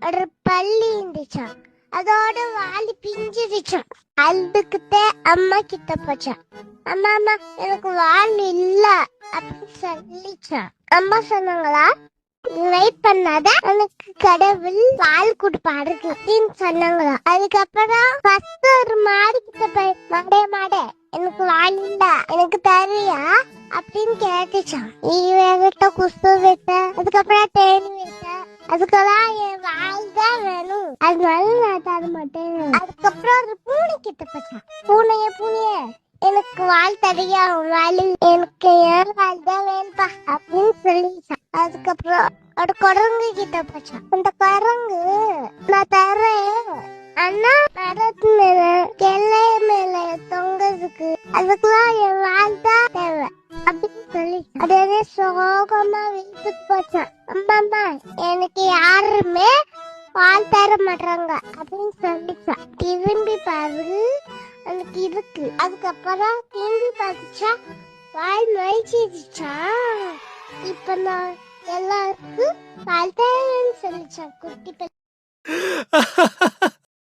ஒரு பள்ளி இருந்துச்சான். அதோட வாலி பிஞ்சிருச்சான். அதுக்கிட்ட அம்மா கிட்ட போச்சான். அம்மா அம்மா எனக்கு வால் இல்ல அப்படின்னு சொல்லிச்சான். அம்மா சொன்னாங்களா, வெயிட் பண்ணாத, எனக்கு கடவுள் வால் கொடுப்பாரு அப்படின்னு சொன்னாங்களா. அதுக்கப்புறம் ஃபர்ஸ்ட் ஒரு மாடு கிட்ட போய், மாடே மாடே எனக்கு வால் இல்ல, எனக்கு தரியா அப்படின்னு கேட்டுச்சான். இவகிட்ட குஸ்து விட்ட, அதுக்கப்புறம் தேனி விட்ட, அதுக்கெல்லாம் என் வால் தான் வேணும், அதனால நான் தர மாட்டேன். அதுக்கப்புறம் ஒரு பூனை கிட்ட போச்சான். பூனைய எனக்கு வால் தரியா, வால் எனக்கு ஏன் வால் தான் வேணுப்பா அப்படின்னு சொல்லிச்சான். அதுக்கப்புறம் ஒரு குரங்கு கிட்ட போச்சான். அந்த குரங்கு, நான் தரேன், ஆனா மரத்து மேல கிளை மேல தொங்குறதுக்கு அதுக்கெல்லாம் என் வால் தான் தேவை அப்படின்னு சொல்லி அதே சோகமா வீட்டுக்கு போச்சான். அம்மா எனக்கு யாருமே பால் தர மாட்டாங்க அப்படின்னு சொல்லிச்சான். திரும்பி பாரு, எனக்கு இருக்கு. அதுக்கப்புறம் திரும்பி பார்த்துச்சா, வால் மறைச்சிருச்சா. இப்ப நான் எல்லாருக்கும் பால் தரேன்னு சொல்லிச்சான் குட்டி